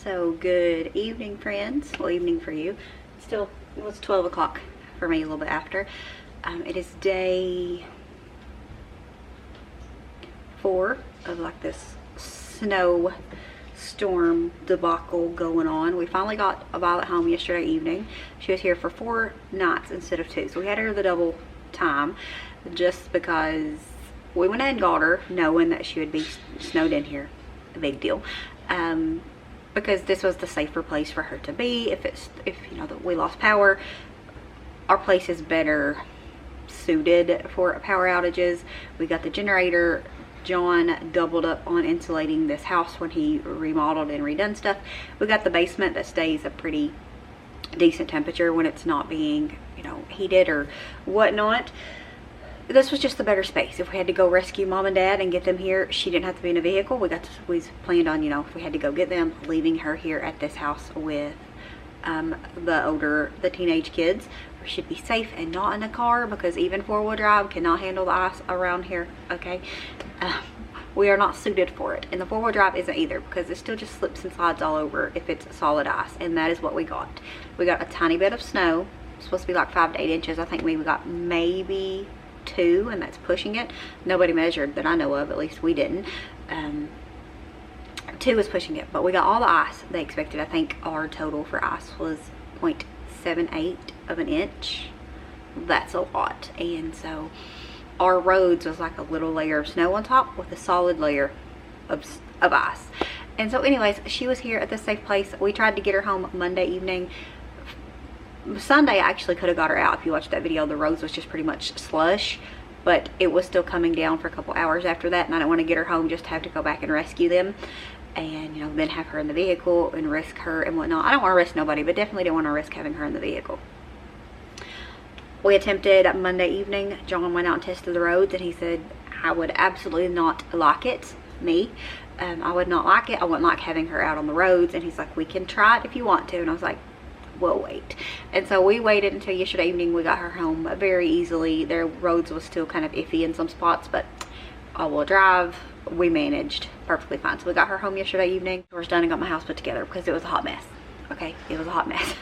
So good evening, friends. Well, evening for you. Still, it was 12 o'clock for me, a little bit after. It is day 4 of like this snow storm debacle going on. We finally got Violet home yesterday evening. She was here for 4 nights instead of 2, so we had her the double time just because we went ahead and got her knowing that she would be snowed in here. A big deal. Because this was the safer place for her to be. If you know that we lost power, our place is better suited for power outages. We got the generator. John doubled up on insulating this house when he remodeled and redone stuff. We got the basement that stays a pretty decent temperature when it's not being, you know, heated or whatnot. This was just the better space. If we had to go rescue mom and dad and get them here, she didn't have to be in a vehicle. We planned on, you know, if we had to go get them, leaving her here at this house with the teenage kids. We should be safe and not in a car, because even 4-wheel drive cannot handle the ice around here. Okay, we are not suited for it, and the 4-wheel drive isn't either, because it still just slips and slides all over if it's solid ice, and that is what we got. We got a tiny bit of snow. It's supposed to be like 5 to 8 inches. I think we got maybe 2, and that's pushing it. Nobody measured that I know of, at least we didn't. 2 is pushing it, but we got all the ice they expected. I think our total for ice was 0.78 of an inch. That's a lot. And so our roads was like a little layer of snow on top with a solid layer of ice. And so anyways, she was here at the safe place. We tried to get her home Monday evening. Sunday I actually could have got her out. If you watched that video, the roads was just pretty much slush, but it was still coming down for a couple hours after that, and I don't want to get her home just to have to go back and rescue them and, you know, then have her in the vehicle and risk her and whatnot. I don't want to risk nobody, but definitely don't want to risk having her in the vehicle. We attempted Monday evening. John went out and tested the roads, and he said I would absolutely not like it. I would not like it. I wouldn't like having her out on the roads. And he's like, we can try it if you want to. And I was like, we'll wait. And so we waited until yesterday evening. We got her home very easily. Their roads was still kind of iffy in some spots, but all-wheel drive, we managed perfectly fine. So we got her home yesterday evening. Chores done and got my house put together because it was a hot mess. Okay, it was a hot mess.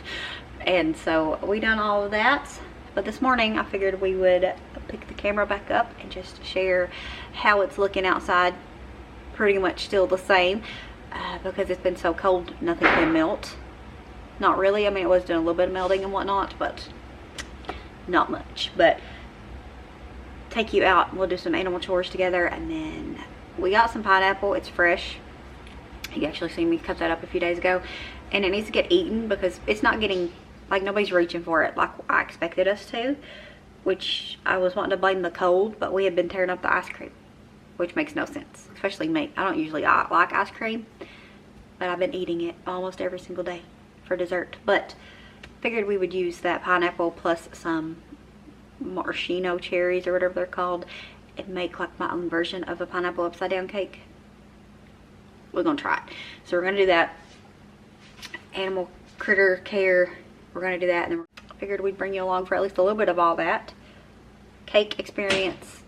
And so we done all of that. But this morning I figured we would pick the camera back up and just share how it's looking outside. Pretty much still the same because it's been so cold, nothing can melt. Not really. I mean, it was doing a little bit of melting and whatnot, but not much. But take you out, we'll do some animal chores together. And then we got some pineapple. It's fresh. You actually seen me cut that up a few days ago, and it needs to get eaten because it's not getting, like, nobody's reaching for it like I expected us to, which I was wanting to blame the cold, but we had been tearing up the ice cream, which makes no sense, especially me. I don't usually like ice cream, but I've been eating it almost every single day for dessert. But figured we would use that pineapple plus some maraschino cherries or whatever they're called and make like my own version of a pineapple upside down cake. We're gonna try it. So we're gonna do that. Animal critter care, we're gonna do that, and then I figured we'd bring you along for at least a little bit of all that. Cake experience,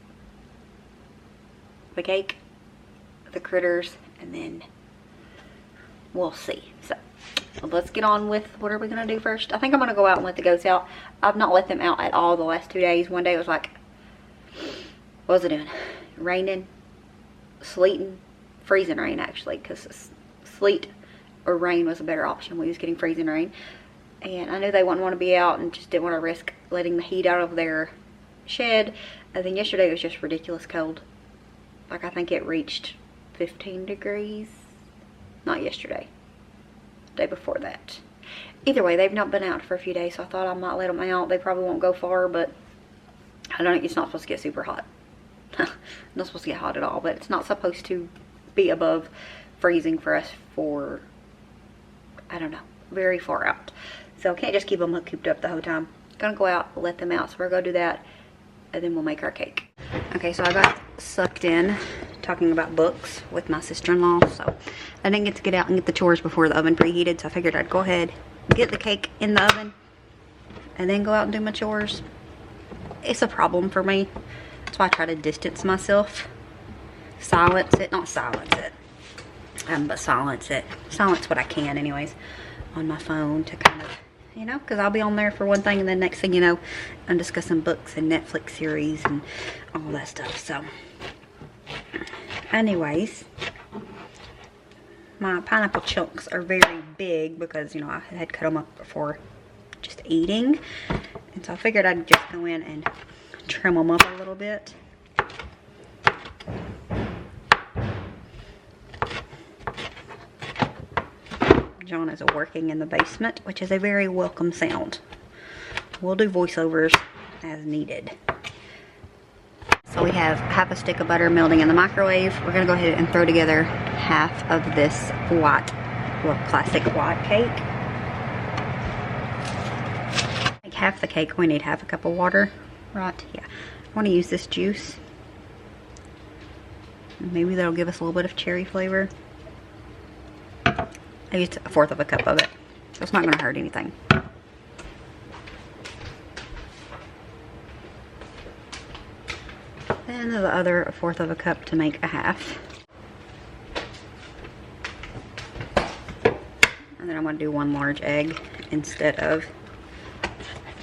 the cake, the critters, and then we'll see. So let's get on with what are we gonna do first. I think I'm gonna go out and let the goats out. I've not let them out at all the last 2 days. One day it was like, what was it doing? Raining, sleeting, freezing rain actually, because sleet or rain was a better option. We was getting freezing rain, and I knew they wouldn't want to be out and just didn't want to risk letting the heat out of their shed. And then yesterday was just ridiculous cold. Like, I think it reached 15 degrees. Not yesterday, day before that. Either way, they've not been out for a few days, so I thought I might let them out. They probably won't go far, but I don't think it's not supposed to get super hot. Not supposed to get hot at all, but it's not supposed to be above freezing for us for, I don't know, very far out. So can't just keep them cooped up the whole time. Gonna go out, let them out, so we're gonna do that, and then we'll make our cake. Okay, so I got sucked in talking about books with my sister-in-law, so I didn't get to get out and get the chores before the oven preheated, so I figured I'd go ahead, get the cake in the oven, and then go out and do my chores. It's a problem for me. That's why I try to distance myself. Silence it, not silence it. But silence what I can anyways on my phone to kind of, you know, because I'll be on there for one thing and then next thing you know, I'm discussing books and Netflix series and all that stuff. So anyways, my pineapple chunks are very big because, you know, I had cut them up before just eating, and so I figured I'd just go in and trim them up a little bit. John is working in the basement, which is a very welcome sound. We'll do voiceovers as needed. So we have half a stick of butter melting in the microwave. We're gonna go ahead and throw together half of this white, well, classic white cake. Like half the cake, we need half a cup of water, right? Yeah. I want to use this juice. Maybe that'll give us a little bit of cherry flavor. I used 1/4 of a cup of it, so it's not going to hurt anything. And the other 1/4 of a cup to make a half. And then I'm going to do 1 large egg instead of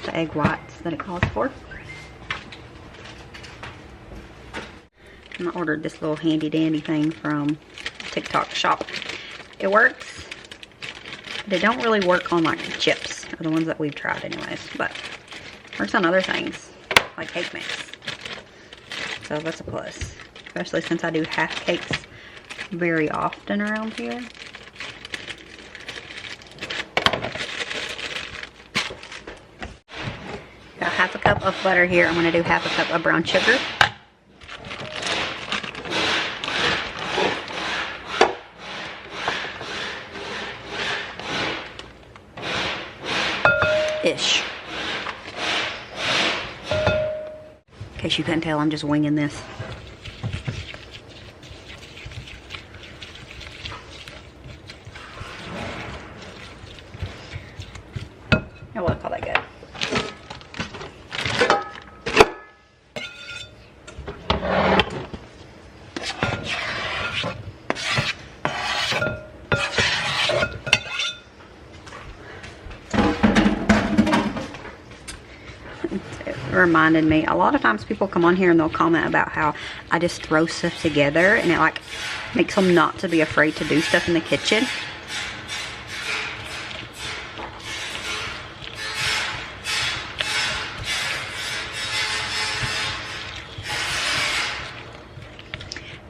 the egg whites that it calls for. And I ordered this little handy dandy thing from TikTok shop. It works. They don't really work on like chips, or the ones that we've tried anyways, but works on other things like cake mix. So that's a plus, especially since I do half cakes very often around here. Got 1/2 a cup of butter here. I'm going to do 1/2 a cup of brown sugar. Ish. In case you couldn't tell, I'm just winging this. I wouldn't call that good. Reminded me, a lot of times people come on here and they'll comment about how I just throw stuff together and it like makes them not to be afraid to do stuff in the kitchen.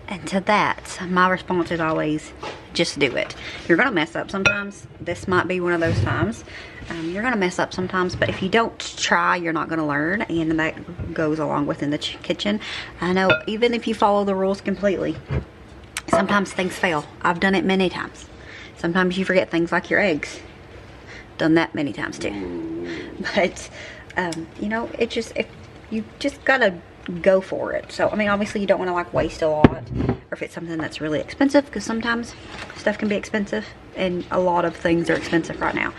And to that, my response is always, just do it. You're gonna mess up sometimes. This might be one of those times. You're gonna mess up sometimes, but if you don't try, you're not gonna learn, and that goes along within the kitchen. I know, even if you follow the rules completely, sometimes things fail. I've done it many times. Sometimes you forget things like your eggs. Done that many times too. But you know, it just, if you just gotta go for it. So I mean, obviously you don't want to like waste a lot, or if it's something that's really expensive, because sometimes stuff can be expensive and a lot of things are expensive right now.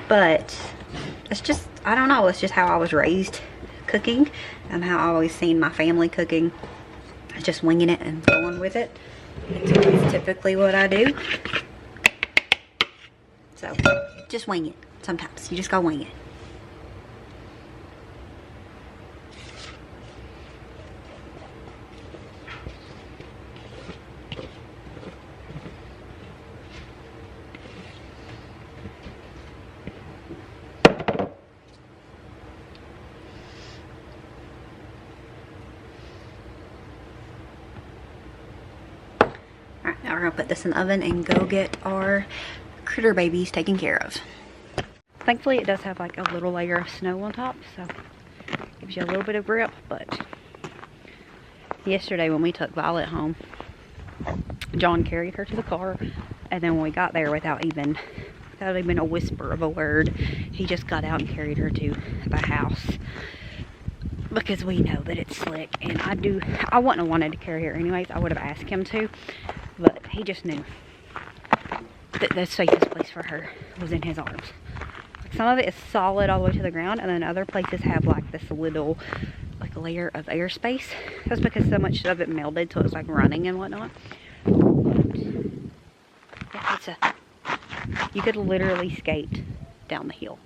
But it's just, I don't know, it's just how I was raised cooking and how I always seen my family cooking. It's just winging it and going with it. It's typically what I do. So just wing it. Sometimes you just gotta wing it. Alright, now we're going to put this in the oven and go get our critter babies taken care of. Thankfully it does have like a little layer of snow on top, so it gives you a little bit of grip. But yesterday when we took Violet home, John carried her to the car, and then when we got there, without even a whisper of a word, he just got out and carried her to the house. Because we know that it's slick, and I wouldn't have wanted to carry her anyways. I would have asked him to, but he just knew that the safest place for her was in his arms. Some of it is solid all the way to the ground, and then other places have like this little like layer of airspace. That's because so much of it melded, so it's like running and whatnot. You could literally skate down the hill.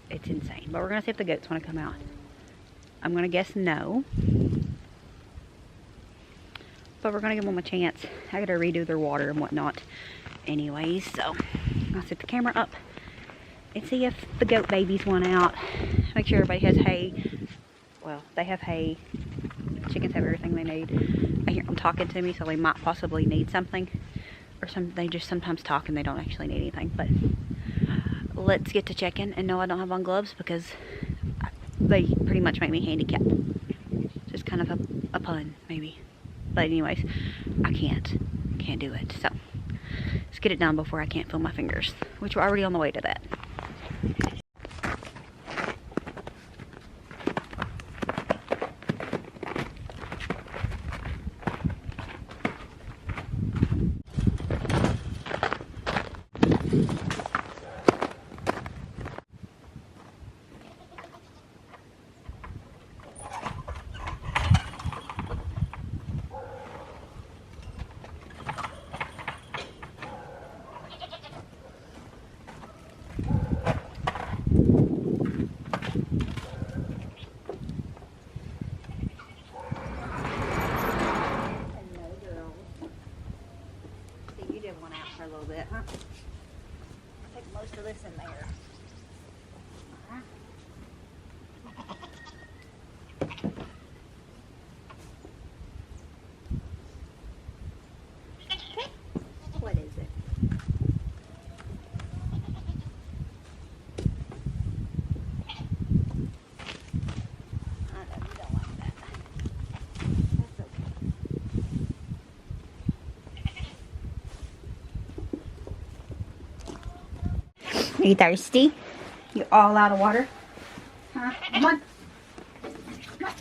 It's insane. But we're going to see if the goats want to come out. I'm going to guess no. But we're going to give them a chance. I got to redo their water and whatnot. Anyways, so I'll set the camera up and see if the goat babies want out. Make sure everybody has hay. Well, they have hay. Chickens have everything they need. I hear them talking to me, so they might possibly need something. Or they just sometimes talk and they don't actually need anything. But let's get to checking. And no, I don't have on gloves because they pretty much make me handicapped. Just kind of a pun, maybe. But anyways, I can't do it. So let's get it done before I can't feel my fingers, which we're already on the way to that. A little bit, huh? I'll take most of this in there. What is it? I know you don't like that. That's okay. Are you thirsty? You all out of water? Huh? Come on.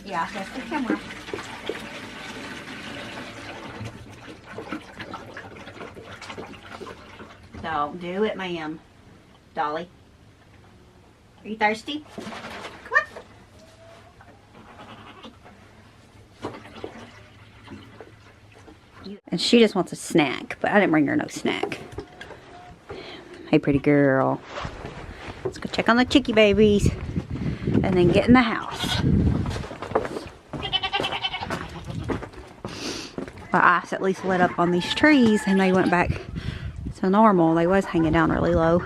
Yeah, that's the camera. Don't do it, ma'am. Dolly. Are you thirsty? Come on. And she just wants a snack, but I didn't bring her no snack. Hey, pretty girl. Let's go check on the chickie babies and then get in the house. Well, ice at least lit up on these trees and they went back to normal. They was hanging down really low.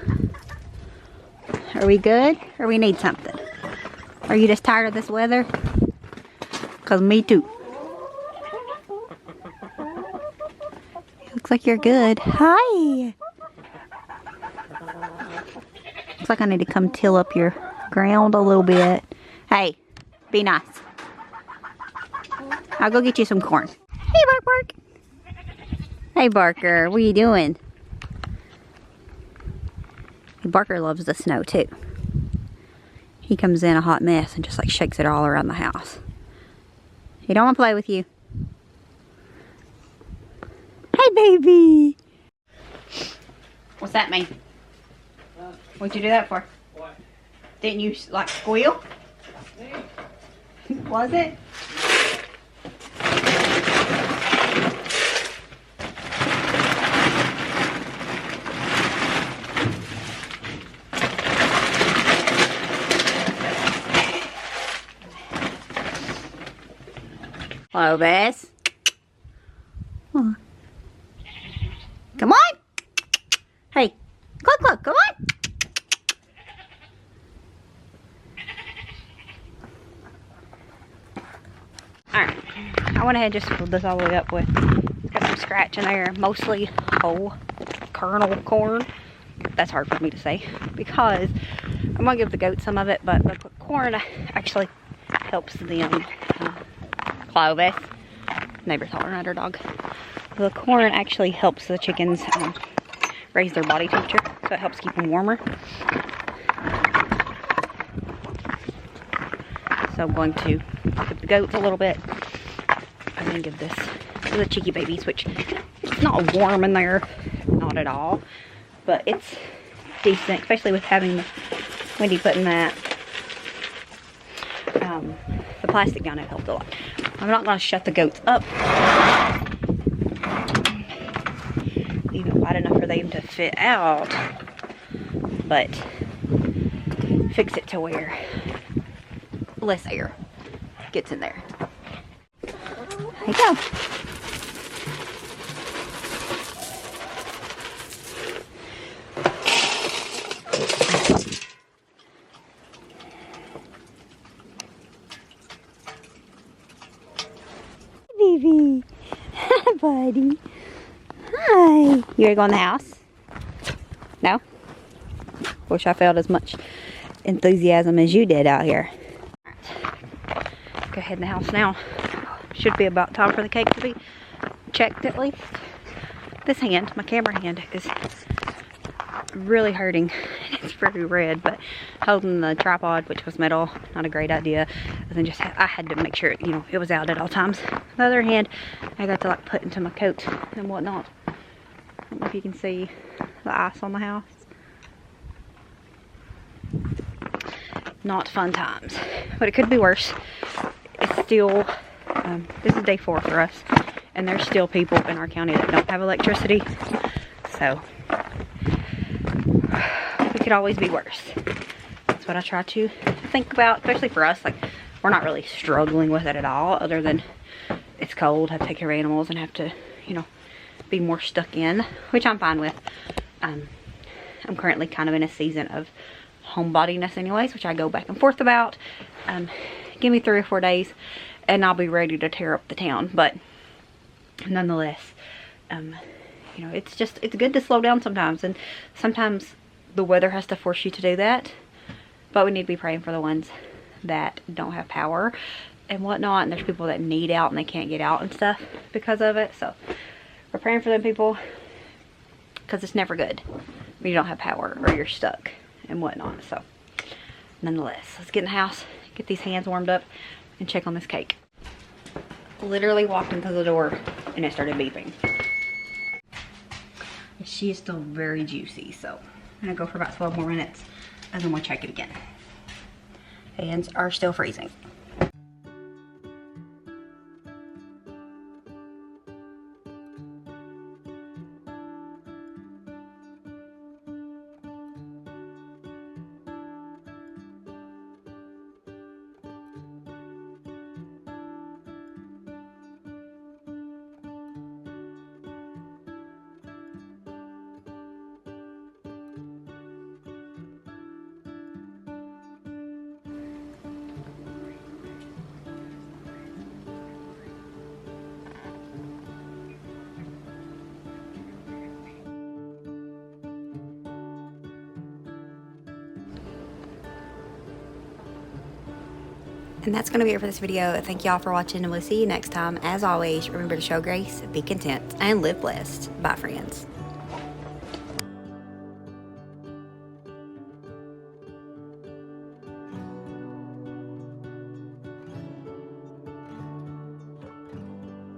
Are we good? Or we need something? Are you just tired of this weather? Because me too. Looks like you're good. Hi! Looks like I need to come till up your ground a little bit. Hey, be nice. I'll go get you some corn. Hey, Bark Bark. Hey, Barker, what are you doing? Barker loves the snow too. He comes in a hot mess and just like shakes it all around the house. He don't want to play with you. Hey, baby. What's that mean? What'd you do that for? What? Didn't you like squeal? Was it? Hello, Bess. Come on. Hey, cluck, cluck, come on. Alright, I went ahead and just filled this all the way up with, it's got some scratch in there, mostly whole kernel corn. That's hard for me to say because I'm going to give the goats some of it, but the corn actually helps them. Clovis, neighbor thought her under dog. The corn actually helps the chickens raise their body temperature, so it helps keep them warmer. So I'm going to give the goats a little bit. I'm going to give this to the chickie babies, which it's not warm in there, not at all, but it's decent, especially with having Wendy putting that the plastic down. It helped a lot. I'm not going to shut the goats up. Leave it wide enough for them to fit out, but fix it to where less air gets in there. There you go. Baby. Hi, buddy. Hi. You ready to go in the house? No? Wish I felt as much enthusiasm as you did out here. Alright. Go ahead in the house now. Should be about time for the cake to be checked at least. This hand, my camera hand, is really hurting. It's very red, but holding the tripod, which was metal, not a great idea. And then just I had to make sure, you know, it was out at all times. The other hand, I got to like put into my coat and whatnot. I don't know if you can see the ice on the house. Not fun times, but it could be worse. It's still, this is day 4 for us, and there's still people in our county that don't have electricity. So it could always be worse. That's what I try to think about, especially for us. Like, we're not really struggling with it at all, other than it's cold, have to take care of animals, and have to, you know, be more stuck in, which I'm fine with. I'm currently kind of in a season of homebodiness anyways, which I go back and forth about. Give me 3 or 4 days and I'll be ready to tear up the town. But nonetheless, you know, it's good to slow down sometimes, and sometimes the weather has to force you to do that. But we need to be praying for the ones that don't have power and whatnot, and there's people that need out and they can't get out and stuff because of it. So we're praying for them people, because it's never good when you don't have power or you're stuck and whatnot. So nonetheless, let's get in the house, get these hands warmed up, and check on this cake. Literally walked into the door and it started beeping. She is still very juicy, so I'm gonna go for about 12 more minutes and then we'll check it again. Hands are still freezing. And that's going to be it for this video. Thank y'all for watching, and we'll see you next time. As always, remember to show grace, be content, and live blessed. Bye, friends.